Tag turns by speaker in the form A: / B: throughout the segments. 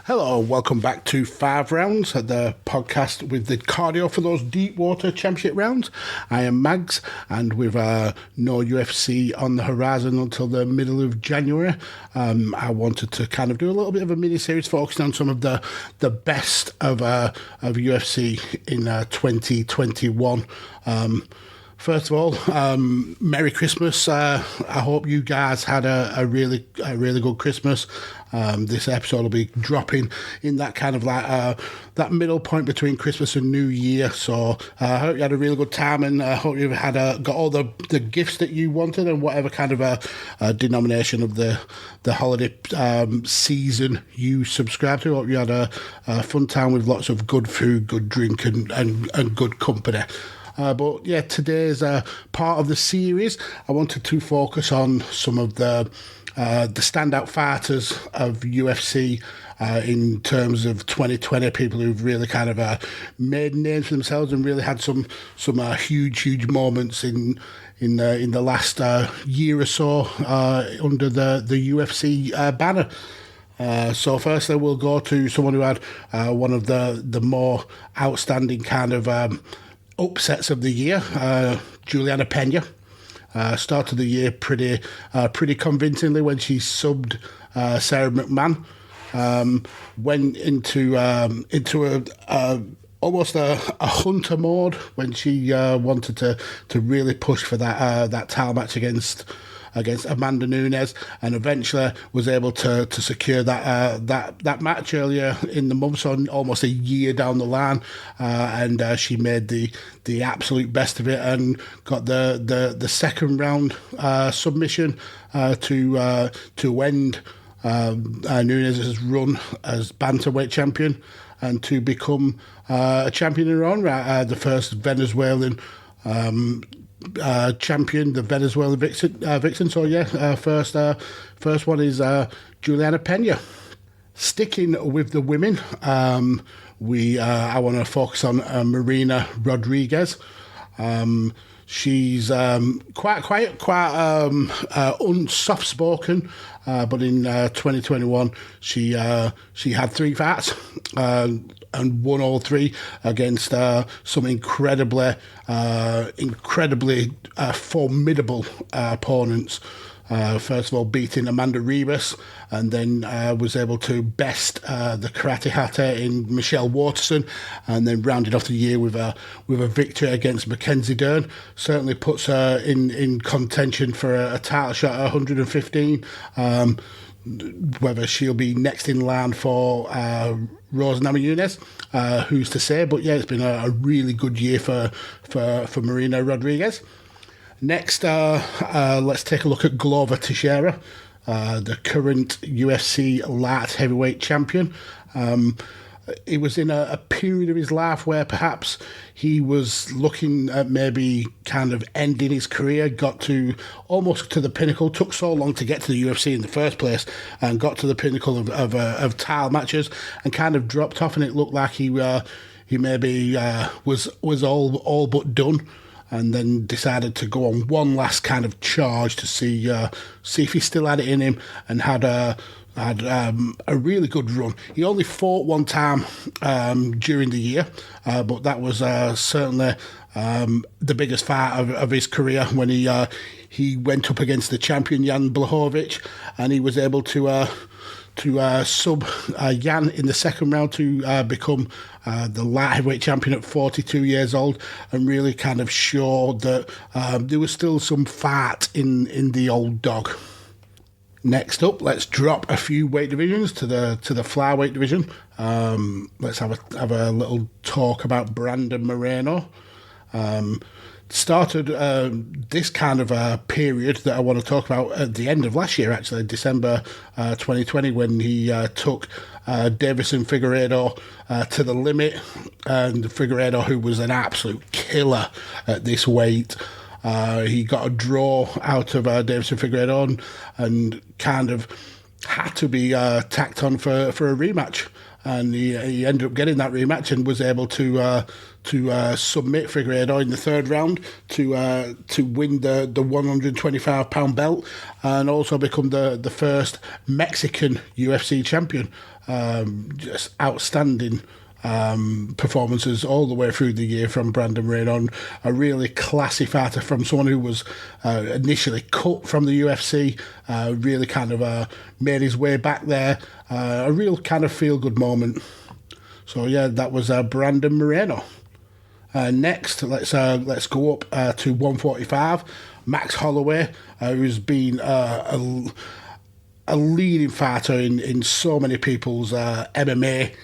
A: Hello, welcome back to 5 Rounds, the podcast with the cardio for those deep water championship rounds. I am Mags, and with no UFC on the horizon until the middle of January, I wanted to kind of do a little bit of a mini-series focusing on some of the best of UFC in 2021. First of all, Merry Christmas. I hope you guys had a really good Christmas. This episode will be dropping in that kind of like that middle point between Christmas and New Year. So I hope you had a really good time, and I hope you had got all the gifts that you wanted, and whatever kind of a denomination of the holiday season you subscribe to. I hope you had a fun time with lots of good food, good drink, and good company. But yeah, today's part of the series, I wanted to focus on some of the standout fighters of UFC in terms of 2020, people who've really kind of made names for themselves and really had some huge moments in the last year or so under the UFC banner. So firstly, we'll go to someone who had one of the more outstanding kind of upsets of the year, Juliana Pena. Started the year pretty convincingly when she subbed Sarah McMahon. Went into almost a hunter mode when she wanted to really push for that title match against Amanda Nunes, and eventually was able to secure that match earlier in the month, so almost a year down the line, and she made the absolute best of it and got the second round submission to end Nunes' run as bantamweight champion and to become a champion in her own right, the first Venezuelan champion, the Venezuelan vixen. So yeah, first one is Juliana Pena. Sticking with the women, I want to focus on Marina Rodriguez. She's quite soft spoken, but in 2021 she had 3 fights and won all 3 against some incredibly formidable opponents. First of all, beating Amanda Ribas, and then was able to best the karate hatter in Michelle Waterson, and then rounded off the year with a victory against Mackenzie Dern. Certainly puts her in contention for a title shot at 115. Whether she'll be next in line for Rose Namajunas, who's to say? But yeah, it's been a really good year for Marina Rodriguez. Next, let's take a look at Glover Teixeira, the current UFC light heavyweight champion. He was in a period of his life where perhaps he was looking at maybe kind of ending his career, got to almost to the pinnacle, took so long to get to the UFC in the first place, and got to the pinnacle of title matches and kind of dropped off, and it looked like he maybe was all but done, and then decided to go on one last kind of charge to see if he still had it in him, and had a really good run. He only fought one time during the year, but that was certainly the biggest fight of his career when he went up against the champion Jan Blachowicz, and he was able to sub Jan in the second round to become the light heavyweight champion at 42 years old, and really kind of show that there was still some fight in the old dog. Next up, let's drop a few weight divisions to the flyweight division. Let's have a little talk about Brandon Moreno. Started this kind of a period that I want to talk about at the end of last year, actually, December 2020, when he took Davison Figueiredo to the limit, and Figueiredo, who was an absolute killer at this weight. He got a draw out of Davison Figueiredo and kind of had to be tacked on for a rematch. And he ended up getting that rematch and was able to submit Figueiredo in the third round to win the 125-pound belt, and also become the first Mexican UFC champion. Just outstanding performances all the way through the year from Brandon Moreno. A really classy fighter from someone who was initially cut from the UFC, really kind of made his way back there. A real kind of feel-good moment. So yeah, that was Brandon Moreno. Next, let's go up to 145. Max Holloway, who's been a leading fighter in so many people's MMA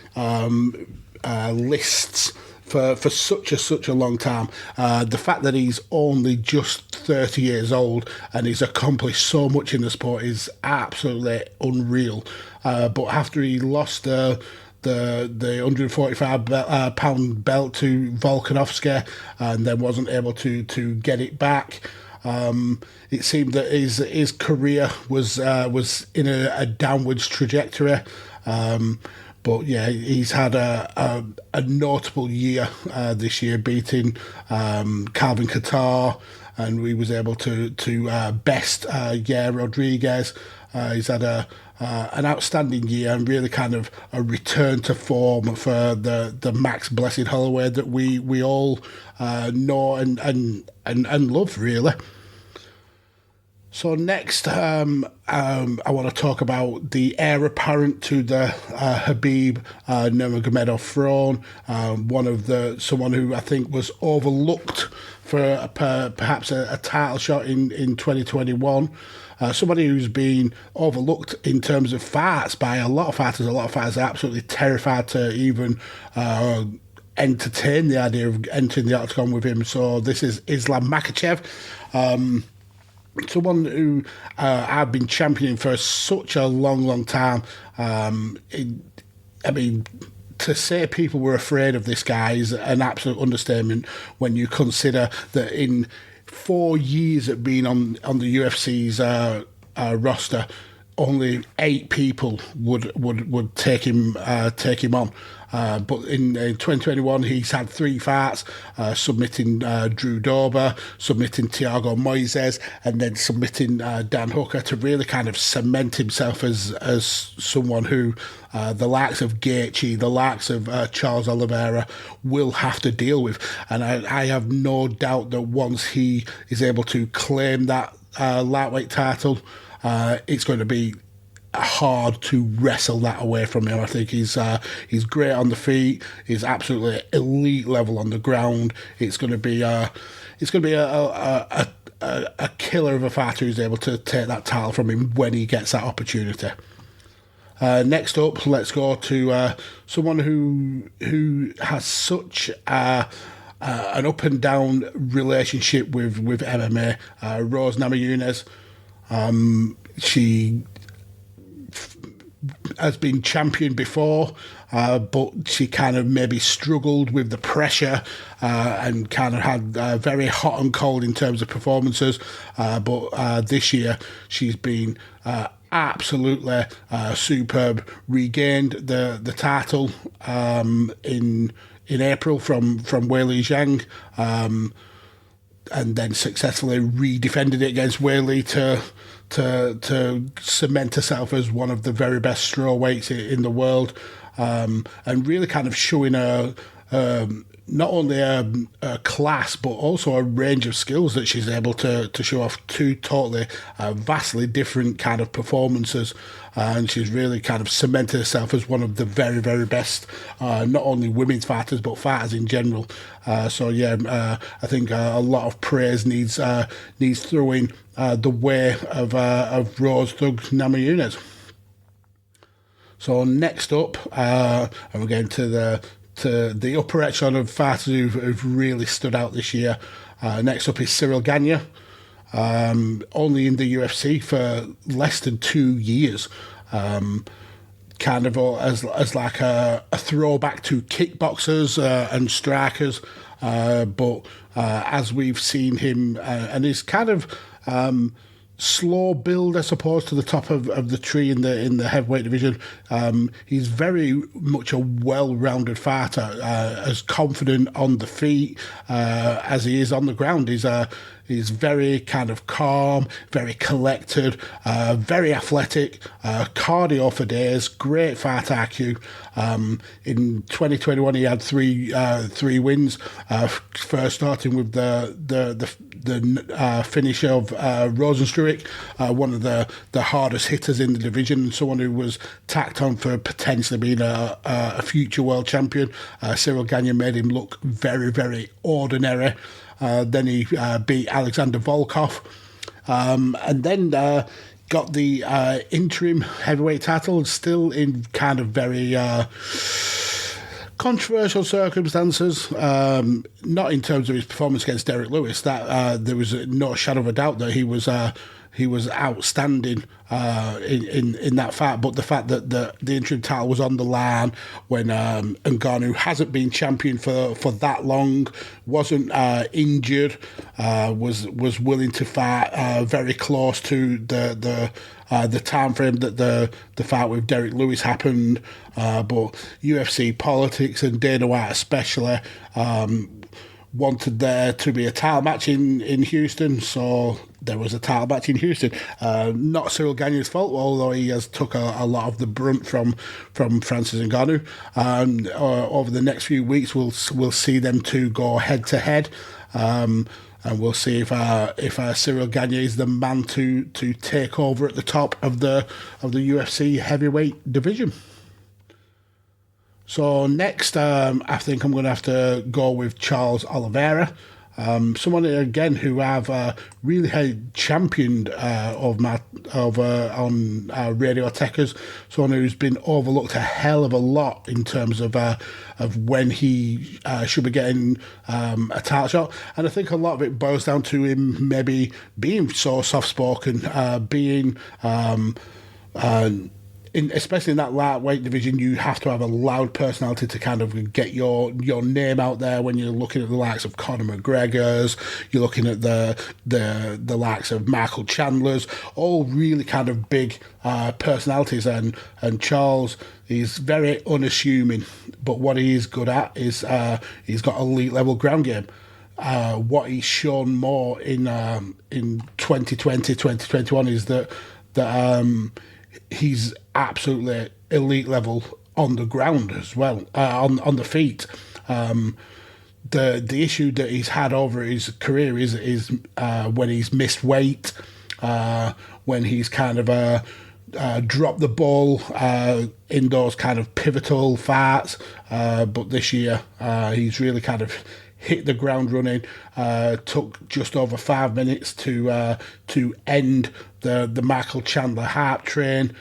A: lists for such a long time. The fact that he's only just 30 years old and he's accomplished so much in the sport is absolutely unreal. But after he lost the 145 pound belt to Volkanovski and then wasn't able to get it back, it seemed that his career was in a downwards trajectory. But yeah, he's had a notable year this year, beating Calvin Kattar, and we was able to best Marina Rodriguez. He's had an outstanding year and really kind of a return to form for the Max Blessed Holloway that we all know and love, really. So next, I want to talk about the heir apparent to the Khabib Nurmagomedov throne. Someone who I think was overlooked for perhaps a title shot in 2021. Somebody who's been overlooked in terms of fights by a lot of fighters. A lot of fighters are absolutely terrified to even entertain the idea of entering the octagon with him. So this is Islam Makhachev. Someone who I've been championing for such a long time. I mean, to say people were afraid of this guy is an absolute understatement when you consider that in 4 years of being on the UFC's roster, only 8 people would take him on. But in 2021, he's had 3 fights, submitting Drew Dober, submitting Thiago Moises, and then submitting Dan Hooker to really kind of cement himself as someone who the likes of Gaethje, the likes of Charles Oliveira will have to deal with. And I have no doubt that once he is able to claim that lightweight title, it's going to be hard to wrestle that away from him. I think he's great on the feet. He's absolutely elite level on the ground. It's going to be a killer of a fighter who's able to take that title from him when he gets that opportunity. Next up, let's go to someone who has such an up and down relationship with MMA. Rose Namajunas. She has been champion before, but she kind of maybe struggled with the pressure and kind of had very hot and cold in terms of performances. But this year she's been absolutely superb. Regained the title in April from Weili Zhang, and then successfully redefended it against Weili to cement herself as one of the very best strawweights in the world, and really kind of showing not only a class but also a range of skills that she's able to show off. 2 totally vastly different kind of performances, and she's really kind of cemented herself as one of the very, very best, not only women's fighters but fighters in general. I think a lot of praise needs throwing the way of Rose Thug Namajunas. So next up, and we're getting to the upper echelon of fighters who've really stood out this year. Next up is Cyril Ghania, only in the UFC for less than 2 years. Kind of as like a throwback to kickboxers and strikers, but as we've seen him, and he's kind of slow build, I suppose, to the top of the tree in the heavyweight division. He's very much a well-rounded fighter, as confident on the feet as he is on the ground. He's very kind of calm, very collected, very athletic, cardio for days, great fight IQ. In 2021, he had three wins. First starting with the finish of Rosenstruik, one of the hardest hitters in the division, someone who was tacked on for potentially being a future world champion. Cyril Ghania made him look very, very ordinary. Then he beat Alexander Volkov, and then got the interim heavyweight title, still in kind of very controversial circumstances. Not in terms of his performance against Derek Lewis. That there was no shadow of a doubt that he was outstanding in that fight, but the fact that the interim title was on the line when Ngannou, who hasn't been champion for that long, wasn't injured, was willing to fight very close to the time frame that the fight with Derek Lewis happened, but UFC politics and Dana White especially wanted there to be a title match in Houston, so there was a title match in Houston. Not Cyril Ghania's fault, although he has took a lot of the brunt from Francis Ngannou. Over the next few weeks, we'll see them two go head to head, and we'll see if Cyril Ghania is the man to take over at the top of the UFC heavyweight division. So next, I think I'm going to have to go with Charles Oliveira, someone again who I've really had championed on Radioteca's, someone who's been overlooked a hell of a lot in terms of when he should be getting a title shot, and I think a lot of it boils down to him maybe being so soft spoken, being especially in that lightweight division, you have to have a loud personality to kind of get your name out there when you're looking at the likes of Conor McGregor's, you're looking at the likes of Michael Chandler's, all really kind of big personalities, and Charles is very unassuming, but what he is good at is he's got elite level ground game. What he's shown more in 2020, 2021 is that he's absolutely elite level on the ground as well, on the feet. The issue that he's had over his career is when he's missed weight, when he's kind of dropped the ball in those kind of pivotal fights. But this year he's really kind of hit the ground running. Took just over 5 minutes to end the Michael Chandler hype train,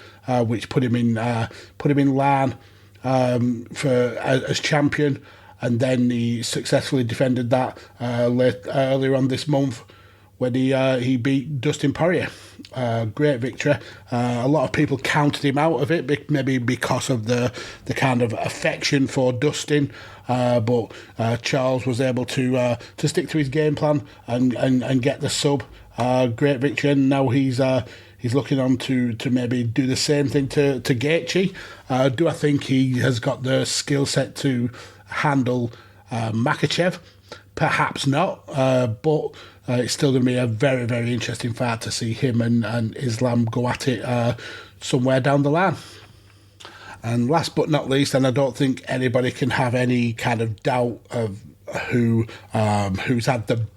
A: which put him in line as champion, and then he successfully defended that earlier on this month when he beat Dustin Poirier. Great victory. A lot of people counted him out of it, maybe because of the kind of affection for Dustin, but Charles was able to stick to his game plan and get the sub. Great victory, and now he's looking on to maybe do the same thing to Gaethje. Do I think he has got the skill set to handle Makhachev? Perhaps not, but it's still going to be a very, very interesting fight to see him and Islam go at it somewhere down the line. And last but not least, and I don't think anybody can have any kind of doubt of who's had the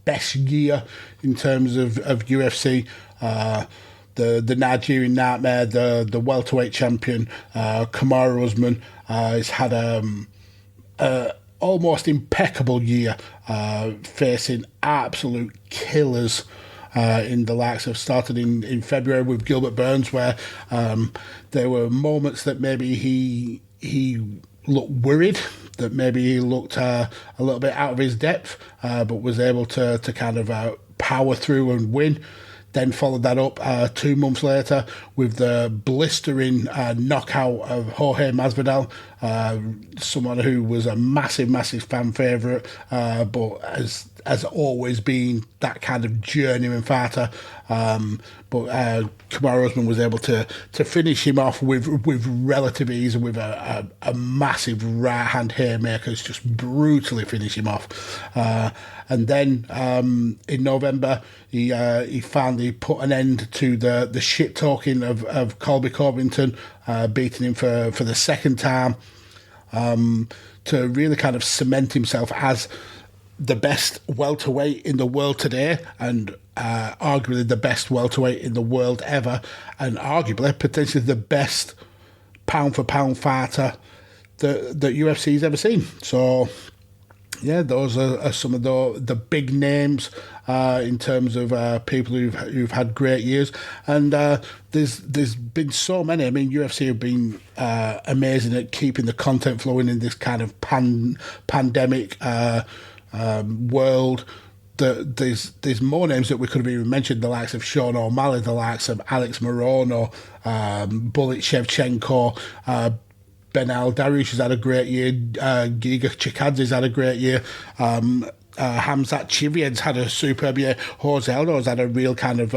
A: best year in terms of UFC, the Nigerian Nightmare, the welterweight champion, Kamaru Usman, has had a almost impeccable year, facing absolute killers in the likes of started in February with Gilbert Burns, where there were moments that maybe he looked worried, that maybe he looked a little bit out of his depth, but was able to kind of power through and win. Then followed that up 2 months later with the blistering knockout of Jorge Masvidal, someone who was a massive, massive fan favourite, but has has always been that kind of journeyman fighter. But Kamaru Usman was able to finish him off with relative ease and with a massive right hand haymaker, just brutally finish him off. And then in November, he finally put an end to the shit talking of Colby Covington, beating him for the second time, to really kind of cement himself as the best welterweight in the world today, and arguably the best welterweight in the world ever, and arguably potentially the best pound for pound fighter that UFC's ever seen. So yeah, those are some of the big names in terms of people who've had great years, and there's been so many. I mean, UFC have been amazing at keeping the content flowing in this kind of pandemic world. There's more names that we could have even mentioned, the likes of Sean O'Malley, the likes of Alex Moreno, Bullet Shevchenko, Benal Dariush has had a great year, Giga Chikadze's had a great year, Hamzat Chivian's had a superb year, Jose Aldo's had a real kind of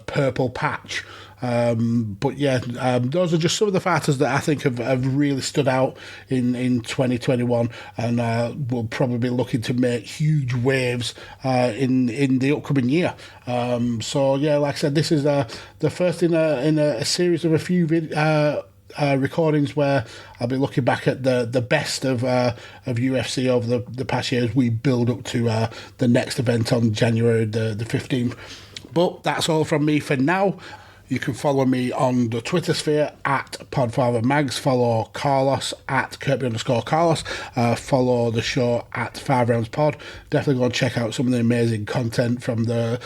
A: purple patch. But yeah, those are just some of the fighters that I think have really stood out in 2021, and will probably be looking to make huge waves in the upcoming year. So yeah, like I said, this is the first in a series of a few recordings where I'll be looking back at the best of UFC over the past years. We build up to the next event on January the 15th. But that's all from me for now. You can follow me on the Twitter sphere at PodfatherMags. Follow Carlos at Kirby_Carlos. Follow the show at 5 Rounds Pod. Definitely go and check out some of the amazing content from the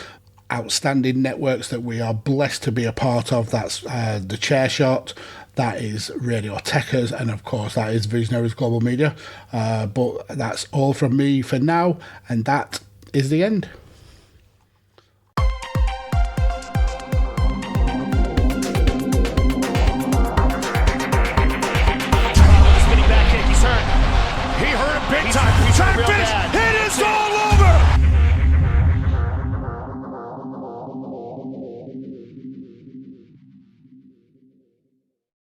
A: outstanding networks that we are blessed to be a part of. That's the Chair Shot, that is Radio Techers, and of course that is Visionaries Global Media. But that's all from me for now, and that is the end.